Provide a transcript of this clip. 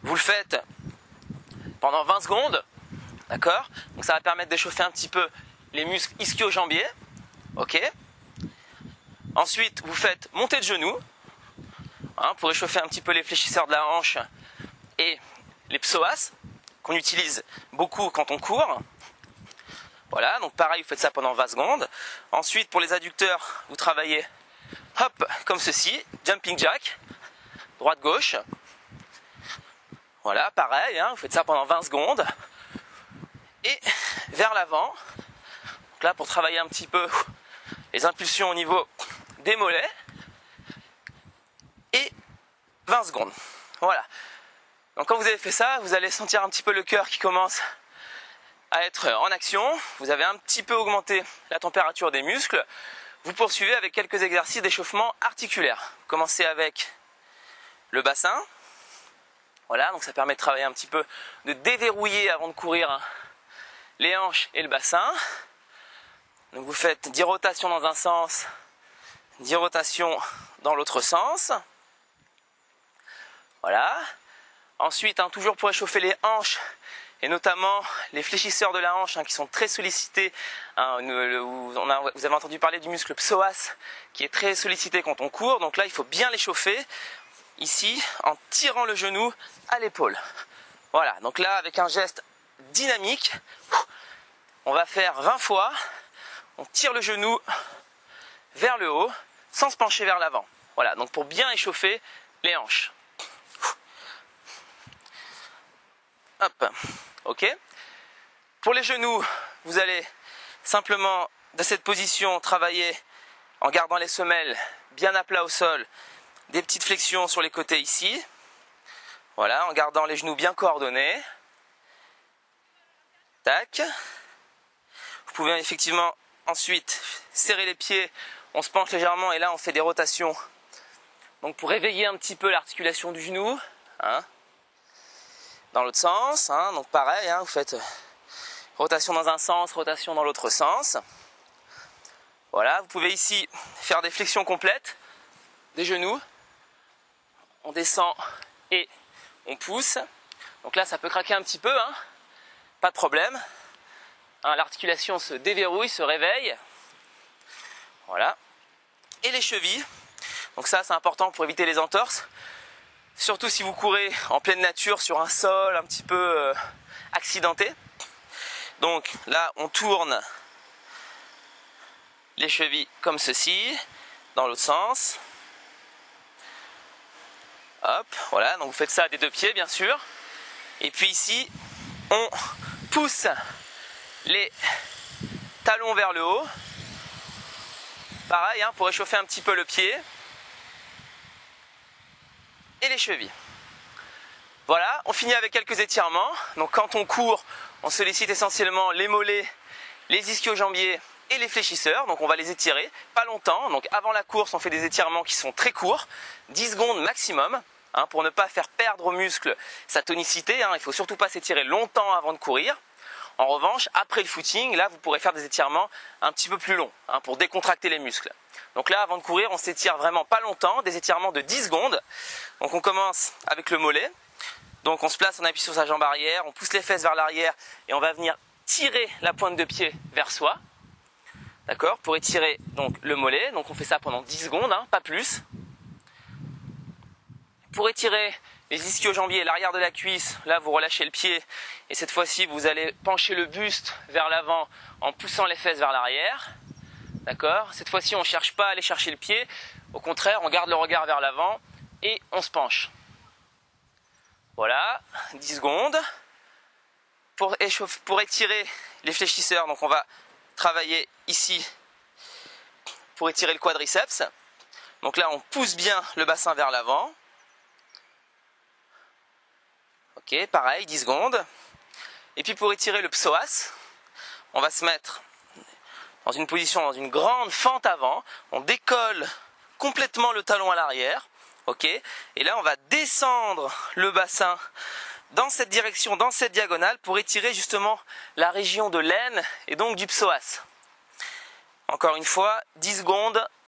Vous le faites pendant 20 secondes, d'accord? Donc ça va permettre d'échauffer un petit peu les muscles ischio-jambiers, ok? Ensuite, vous faites montée de genoux, pour réchauffer un petit peu les fléchisseurs de la hanche et les psoas, qu'on utilise beaucoup quand on court. Voilà, donc pareil, vous faites ça pendant 20 secondes. Ensuite, pour les adducteurs, vous travaillez, hop, comme ceci, jumping jack, droite-gauche. Voilà, pareil, vous faites ça pendant 20 secondes. Et vers l'avant, donc là, pour travailler un petit peu les impulsions au niveau des mollets. Et 20 secondes. Voilà. Donc quand vous avez fait ça, vous allez sentir un petit peu le cœur qui commence à être en action. Vous avez un petit peu augmenté la température des muscles. Vous poursuivez avec quelques exercices d'échauffement articulaire. Commencez avec le bassin. Voilà, donc ça permet de travailler un petit peu, de déverrouiller avant de courir les hanches et le bassin. Donc vous faites 10 rotations dans un sens, 10 rotations dans l'autre sens. Voilà. Ensuite, toujours pour échauffer les hanches et notamment les fléchisseurs de la hanche qui sont très sollicités. Vous avez entendu parler du muscle psoas qui est très sollicité quand on court. Donc là, il faut bien l'échauffer ici en tirant le genou à l'épaule. Voilà. Donc là, avec un geste dynamique, on va faire 20 fois. On tire le genou vers le haut sans se pencher vers l'avant. Voilà. Donc pour bien échauffer les hanches. Hop, ok. Pour les genoux, vous allez simplement, de cette position, travailler en gardant les semelles bien à plat au sol, des petites flexions sur les côtés ici. Voilà, en gardant les genoux bien coordonnés. Tac. Vous pouvez effectivement ensuite serrer les pieds, on se penche légèrement et là on fait des rotations. Donc pour réveiller un petit peu l'articulation du genou. Dans l'autre sens, donc pareil, vous faites rotation dans un sens, rotation dans l'autre sens. Voilà, vous pouvez ici faire des flexions complètes des genoux. On descend et on pousse. Donc là, ça peut craquer un petit peu, pas de problème. L'articulation se déverrouille, se réveille. Voilà. Et les chevilles. Donc ça, c'est important pour éviter les entorses. Surtout si vous courez en pleine nature sur un sol un petit peu accidenté. Donc là, on tourne les chevilles comme ceci, dans l'autre sens. Hop, voilà, donc vous faites ça des deux pieds bien sûr. Et puis ici, on pousse les talons vers le haut. Pareil, pour réchauffer un petit peu le pied. Et les chevilles. Voilà, on finit avec quelques étirements. Donc quand on court, on sollicite essentiellement les mollets, les ischio-jambiers et les fléchisseurs. Donc on va les étirer, pas longtemps. Donc avant la course, on fait des étirements qui sont très courts, 10 secondes maximum, pour ne pas faire perdre aux muscles sa tonicité. Il ne faut surtout pas s'étirer longtemps avant de courir. En revanche, après le footing, là vous pourrez faire des étirements un petit peu plus longs, pour décontracter les muscles. Donc là, avant de courir, on s'étire vraiment pas longtemps, des étirements de 10 secondes. Donc on commence avec le mollet. Donc on se place, on appuie sur sa jambe arrière, on pousse les fesses vers l'arrière et on va venir tirer la pointe de pied vers soi. D'accord? Pour étirer donc le mollet. Donc on fait ça pendant 10 secondes, pas plus. Pour étirer les ischio-jambiers, l'arrière de la cuisse, là vous relâchez le pied et cette fois-ci vous allez pencher le buste vers l'avant en poussant les fesses vers l'arrière. D'accord? Cette fois-ci on ne cherche pas à aller chercher le pied, au contraire on garde le regard vers l'avant et on se penche. Voilà, 10 secondes. Pour étirer les fléchisseurs, donc on va travailler ici pour étirer le quadriceps. Donc là on pousse bien le bassin vers l'avant. Ok, pareil, 10 secondes. Et puis pour étirer le psoas, on va se mettre dans une position, dans une grande fente avant. On décolle complètement le talon à l'arrière. Ok, et là on va descendre le bassin dans cette direction, dans cette diagonale, pour étirer justement la région de l'aine et donc du psoas. Encore une fois, 10 secondes